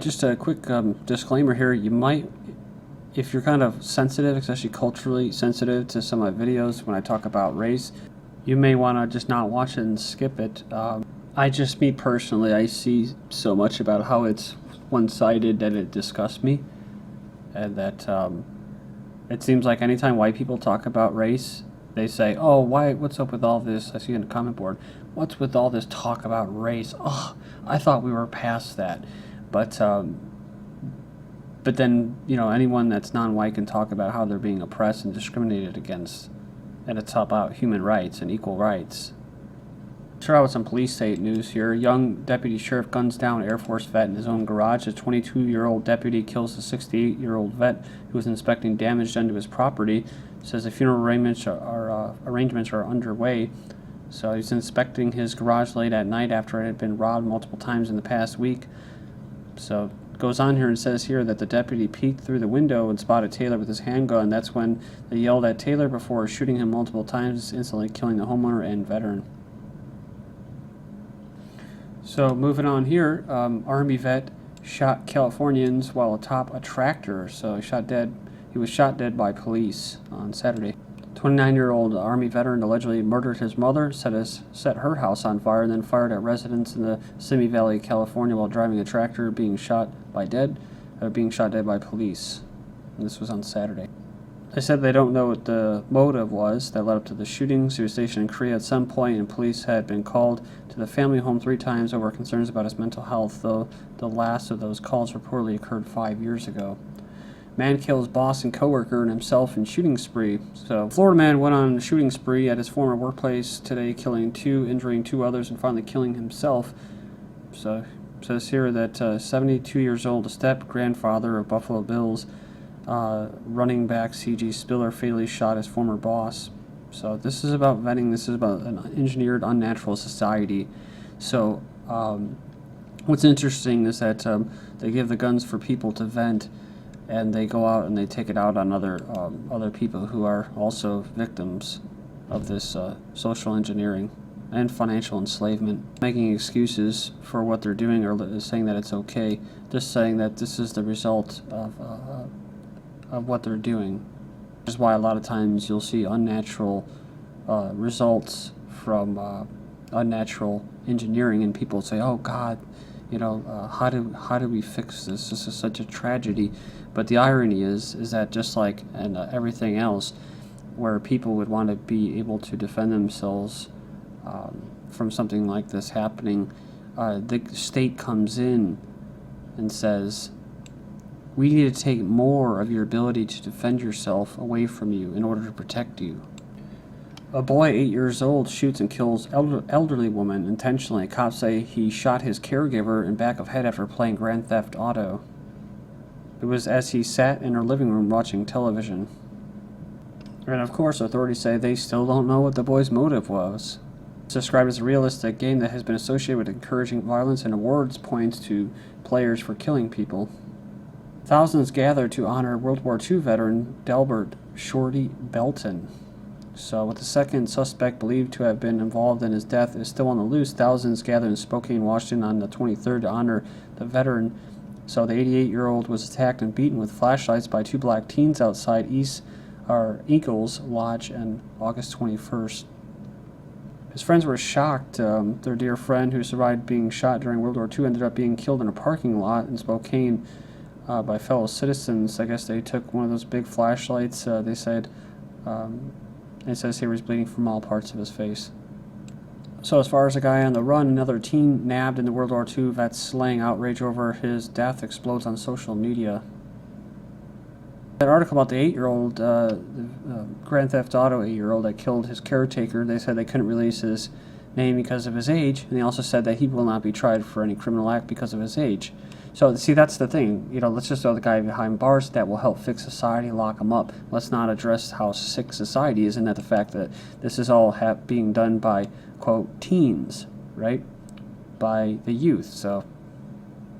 Just a quick disclaimer here. You might, if you're kind of sensitive, especially culturally sensitive to some of my videos when I talk about race, you may want to just not watch it and skip it. Me personally, I see so much about how it's one-sided that it disgusts me. And that it seems like anytime white people talk about race, they say, oh, what's up with all this? I see in the comment board, what's with all this talk about race? Oh, I thought we were past that. But then, anyone that's non-white can talk about how they're being oppressed and discriminated against. And it's about human rights and equal rights. Start out with some police state news here. Young deputy sheriff guns down Air Force vet in his own garage. A 22-year-old deputy kills a 68-year-old vet who was inspecting damage done to his property. Says the funeral arrangements are underway. So he's inspecting his garage late at night after it had been robbed multiple times in the past week. So it goes on here and says here that the deputy peeked through the window and spotted Taylor with his handgun. That's when they yelled at Taylor before shooting him multiple times, instantly killing the homeowner and veteran. So moving on here, Army vet shot Californians while atop a tractor. So he was shot dead by police on Saturday. 29-year-old Army veteran allegedly murdered his mother, set her house on fire, and then fired at residents in the Simi Valley, California, while driving a tractor, being shot dead by police. And this was on Saturday. They said they don't know what the motive was that led up to the shootings. He was stationed in Korea at some point, and police had been called to the family home 3 times over concerns about his mental health, though the last of those calls reportedly occurred 5 years ago. Man kills boss and coworker and himself in shooting spree. So, Florida man went on a shooting spree at his former workplace today, killing 2, injuring 2 others, and finally killing himself. So, it says here that 72 years old, a step-grandfather of Buffalo Bills, running back C.G. Spiller fatally shot his former boss. So this is about vetting. This is about an engineered, unnatural society. So what's interesting is that they give the guns for people to vent, and they go out and they take it out on other people who are also victims of this social engineering and financial enslavement, making excuses for what they're doing or saying that it's okay, just saying that this is the result of what they're doing. Which is why a lot of times you'll see unnatural results from unnatural engineering, and people say, oh God, how do we fix this? This is such a tragedy. But the irony is that just like everything else, where people would want to be able to defend themselves from something like this happening, the state comes in and says, we need to take more of your ability to defend yourself away from you in order to protect you. A boy 8 years old shoots and kills elderly woman intentionally. Cops say he shot his caregiver in back of head after playing Grand Theft Auto. It was as he sat in her living room watching television. And of course, authorities say they still don't know what the boy's motive was. It's described as a realistic game that has been associated with encouraging violence, and awards points to players for killing people. Thousands gathered to honor World War II veteran Delbert Belton. So, with the second suspect believed to have been involved in his death is still on the loose, thousands gathered in Spokane, Washington on the 23rd to honor the veteran. So, the 88-year-old was attacked and beaten with flashlights by 2 black teens outside Eagles Lodge on August 21st. His friends were shocked. Their dear friend, who survived being shot during World War II, ended up being killed in a parking lot in Spokane by fellow citizens. I guess they took one of those big flashlights. They said, it says he was bleeding from all parts of his face. So as far as a guy on the run, another teen nabbed in the World War II vet's slaying. Outrage over his death explodes on social media. That article about the 8-year-old, Grand Theft Auto 8-year-old that killed his caretaker, they said they couldn't release his name because of his age, and they also said that he will not be tried for any criminal act because of his age. So, see, that's the thing. Let's just throw the guy behind bars. That will help fix society, lock him up. Let's not address how sick society is, and that the fact that this is all being done by, quote, teens, right? By the youth, so.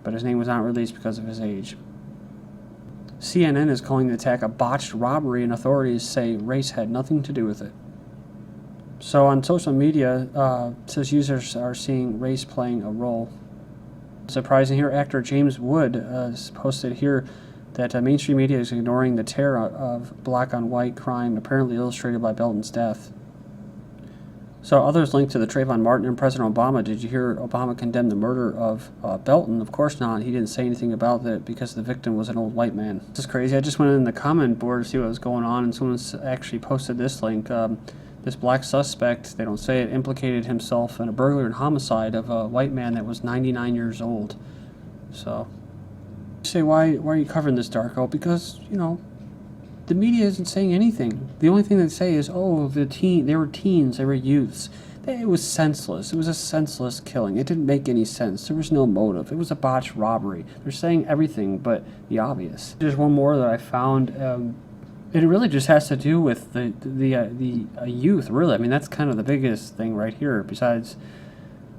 But his name was not released because of his age. CNN is calling the attack a botched robbery, and authorities say race had nothing to do with it. So on social media, it says users are seeing race playing a role. Surprising here, actor James Wood posted here that mainstream media is ignoring the terror of black-on-white crime apparently illustrated by Belton's death. So others linked to the Trayvon Martin and President Obama. Did you hear Obama condemn the murder of Belton? Of course not. He didn't say anything about it because the victim was an old white man. This is crazy. I just went in the comment board to see what was going on, and someone actually posted this link. This black suspect, they don't say it, implicated himself in a burglary and homicide of a white man that was 99 years old. So, you say, why are you covering this, Darko? Because, you know, the media isn't saying anything. The only thing they say is, oh, they were teens, they were youths. It was senseless. It was a senseless killing. It didn't make any sense. There was no motive. It was a botched robbery. They're saying everything but the obvious. There's one more that I found. It really just has to do with the youth, really. I mean, that's kind of the biggest thing right here, besides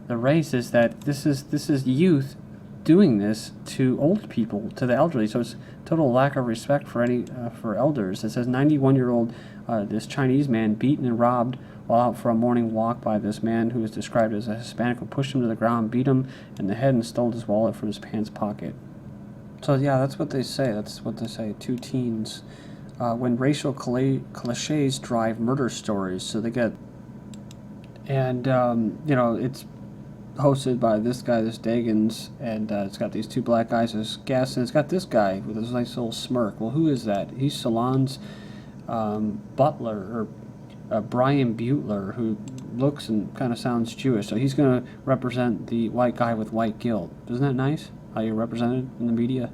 the race, is that this is youth doing this to old people, to the elderly. So it's total lack of respect for elders. It says 91-year-old this Chinese man beaten and robbed while out for a morning walk by this man who is described as a Hispanic, who pushed him to the ground, beat him in the head, and stole his wallet from his pants pocket. So yeah, that's what they say. That's what they say. Two teens. When racial cliches drive murder stories, so they get, and you know, it's hosted by this guy, this Dagans, and it's got these two black guys as guests, and it's got this guy with this nice little smirk. Well, who is that? He's Salon's butler, or Brian Butler, who looks and kind of sounds Jewish, so he's going to represent the white guy with white guilt. Isn't that nice, how you're represented in the media?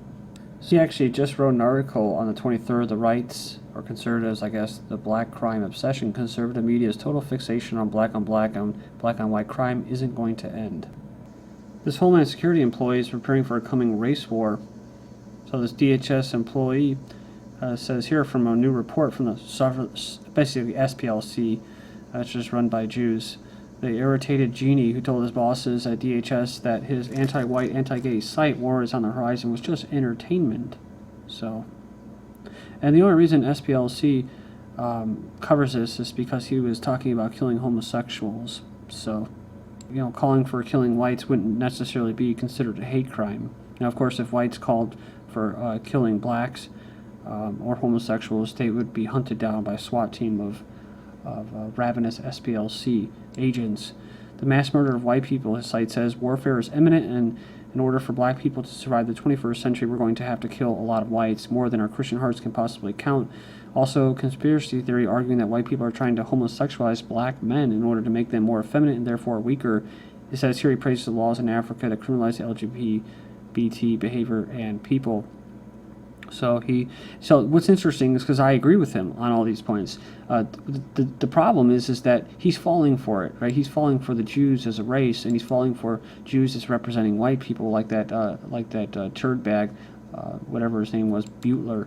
He actually just wrote an article on the 23rd, the rights, or conservatives, I guess, the black crime obsession. Conservative media's total fixation on black on white crime isn't going to end. This Homeland Security employee is preparing for a coming race war. So this DHS employee says here from a new report from basically SPLC, which is run by Jews. The irritated genie who told his bosses at DHS that his anti-white, anti-gay site war is on the horizon was just entertainment. So, and the only reason SPLC covers this is because he was talking about killing homosexuals. So, you know, calling for killing whites wouldn't necessarily be considered a hate crime. Now, of course, if whites called for killing blacks or homosexuals, they would be hunted down by a SWAT team of ravenous SPLC agents. The mass murder of white people, his site says, warfare is imminent, and in order for black people to survive the 21st century, we're going to have to kill a lot of whites, more than our Christian hearts can possibly count. Also, conspiracy theory arguing that white people are trying to homosexualize black men in order to make them more effeminate and therefore weaker. It says here he praises the laws in Africa that criminalize LGBT behavior and people. So what's interesting is because I agree with him on all these points. The problem is that he's falling for it, right? He's falling for the Jews as a race, and he's falling for Jews as representing white people, like that turd bag, whatever his name was, Butler,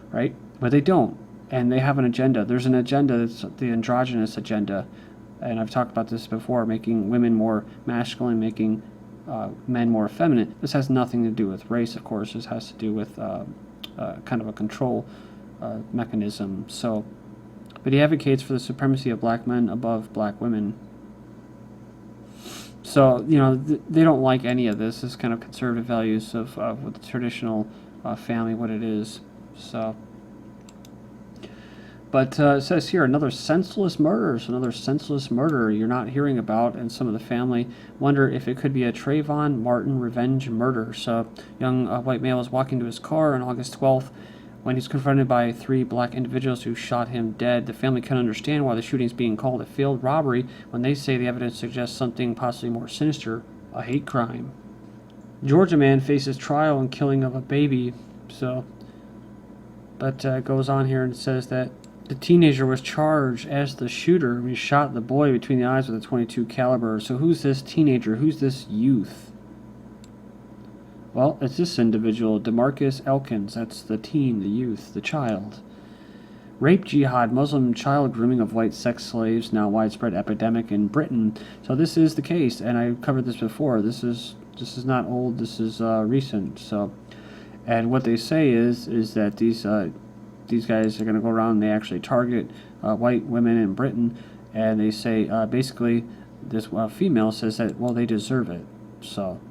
right? But they don't, and they have an agenda. There's an agenda that's the androgynous agenda, and I've talked about this before, making women more masculine, making men more effeminate. This has nothing to do with race, of course. This has to do with kind of a control mechanism. So, but he advocates for the supremacy of black men above black women. So, you know, they don't like any of this. This kind of conservative values of with the traditional family, what it is. So, but it says here another senseless murder. So another senseless murder you're not hearing about, and some of the family wonder if it could be a Trayvon Martin revenge murder. So young white male was walking to his car on August 12th when he's confronted by three black individuals who shot him dead. The family can understand why the shooting is being called a failed robbery when they say the evidence suggests something possibly more sinister, a hate crime. Georgia man faces trial and killing of a baby. So, but goes on here and says that the teenager was charged as the shooter when he shot the boy between the eyes with a .22 caliber. So who's this teenager? Who's this youth? Well, it's this individual, DeMarcus Elkins. That's the teen, the youth, the child. Rape jihad, Muslim child grooming of white sex slaves, now widespread epidemic in Britain. So this is the case, and I covered this before. This is not old. This is recent. So, and what they say is that these guys are going to go around and they actually target white women in Britain, and they say basically this female says that, well, they deserve it. So,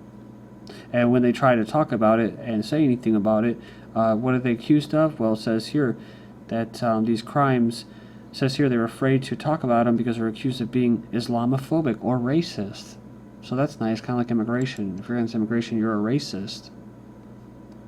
And when they try to talk about it and say anything about it, what are they accused of? Well, it says here that these crimes, it says here they're afraid to talk about them because they're accused of being Islamophobic or racist. So that's nice, kind of like immigration. If you're against immigration, you're a racist.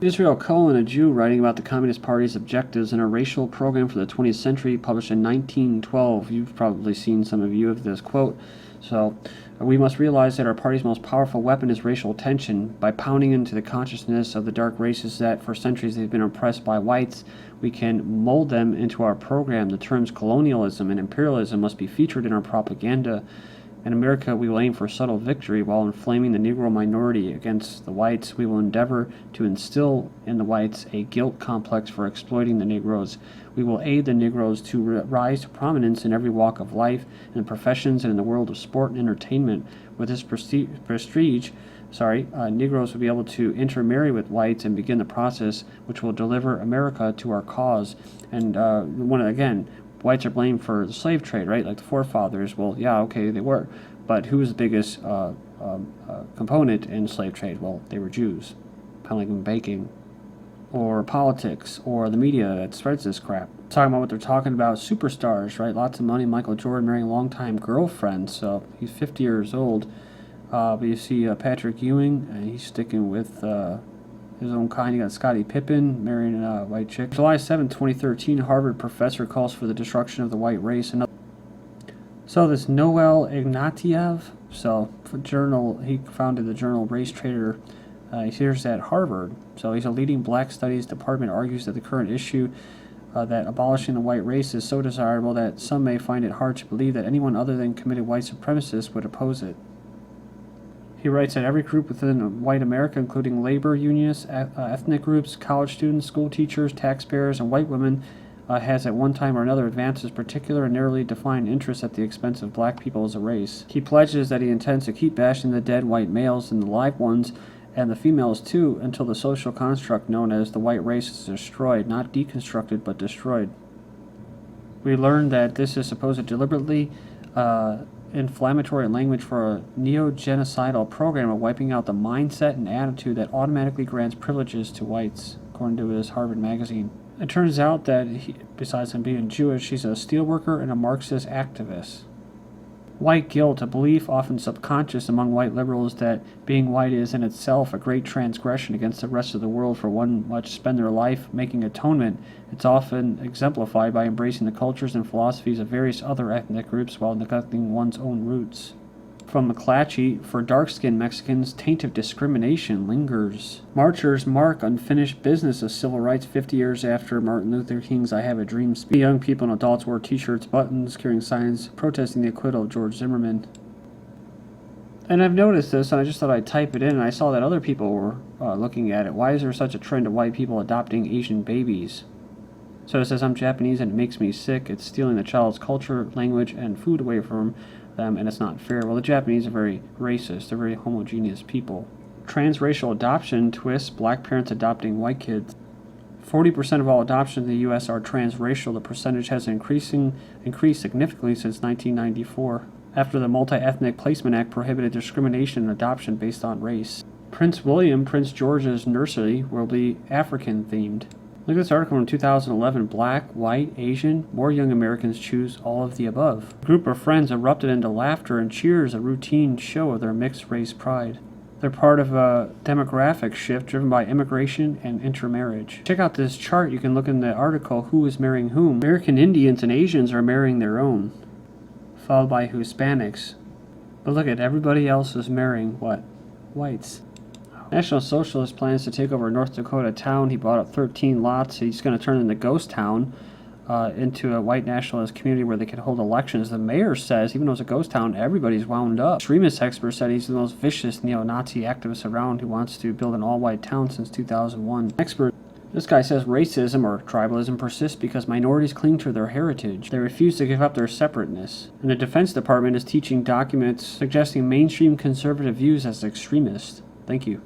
Israel Cohen, a Jew writing about the Communist Party's objectives in a racial program for the 20th century, published in 1912. You've probably seen some of you of this quote. So, we must realize that our party's most powerful weapon is racial tension. By pounding into the consciousness of the dark races that for centuries they've been oppressed by whites, we can mold them into our program. The terms colonialism and imperialism must be featured in our propaganda. In America, we will aim for subtle victory while inflaming the Negro minority against the whites. We will endeavor to instill in the whites a guilt complex for exploiting the Negroes. We will aid the Negroes to rise to prominence in every walk of life, in the professions, and in the world of sport and entertainment. With this prestige, Negroes will be able to intermarry with whites and begin the process which will deliver America to our cause. And whites are blamed for the slave trade, right? Like the forefathers. Well, yeah, okay, they were. But who was the biggest component in slave trade? Well, they were Jews. Kind of like in baking. Or politics. Or the media that spreads this crap. Talking about what they're talking about. Superstars, right? Lots of money. Michael Jordan marrying a longtime girlfriend. So he's 50 years old. But you see Patrick Ewing, and he's sticking with his own kind. You got Scottie Pippen marrying a white chick. July 7, 2013, Harvard professor calls for the destruction of the white race. So this Noel Ignatieff, he founded the journal Race Trader. He's at Harvard. So he's a leading black studies department, argues that the current issue that abolishing the white race is so desirable that some may find it hard to believe that anyone other than committed white supremacists would oppose it. He writes that every group within white America, including labor unionists, ethnic groups, college students, school teachers, taxpayers, and white women, has at one time or another advanced his particular and narrowly defined interests at the expense of black people as a race. He pledges that he intends to keep bashing the dead white males and the live ones, and the females too, until the social construct known as the white race is destroyed, not deconstructed, but destroyed. We learned that this is supposed to deliberately inflammatory language for a neo-genocidal program of wiping out the mindset and attitude that automatically grants privileges to whites, according to his Harvard magazine. It turns out that, besides him being Jewish, he's a steelworker and a Marxist activist. White guilt, a belief often subconscious among white liberals that being white is in itself a great transgression against the rest of the world, for one much spend their life making atonement. It's often exemplified by embracing the cultures and philosophies of various other ethnic groups while neglecting one's own roots. From McClatchy, for dark-skinned Mexicans, taint of discrimination lingers. Marchers mark unfinished business of civil rights 50 years after Martin Luther King's I Have a Dream speech. Young people and adults wore t-shirts, buttons, carrying signs, protesting the acquittal of George Zimmerman. And I've noticed this, and I just thought I'd type it in, and I saw that other people were looking at it. Why is there such a trend of white people adopting Asian babies? So it says, I'm Japanese and it makes me sick. It's stealing the child's culture, language, and food away from them, and it's not fair. Well, the Japanese are very racist. They're very homogeneous people. Transracial adoption twists black parents adopting white kids. 40% of all adoptions in the U.S. are transracial. The percentage has increased significantly since 1994, after the Multi-Ethnic Placement Act prohibited discrimination in adoption based on race. Prince William, Prince George's nursery will be African-themed. Look at this article from 2011. Black, white, Asian, more young Americans choose all of the above. A group of friends erupted into laughter and cheers, a routine show of their mixed-race pride. They're part of a demographic shift driven by immigration and intermarriage. Check out this chart. You can look in the article, who is marrying whom. American Indians and Asians are marrying their own, followed by Hispanics. But look at everybody else is marrying what? Whites. National Socialist plans to take over a North Dakota town. He bought up 13 lots. He's going to turn in the ghost town into a white nationalist community where they can hold elections. The mayor says, even though it's a ghost town, everybody's wound up. Extremist expert said he's the most vicious neo-Nazi activist around who wants to build an all-white town since 2001. This guy says racism or tribalism persists because minorities cling to their heritage. They refuse to give up their separateness. And the Defense Department is teaching documents suggesting mainstream conservative views as extremist. Thank you.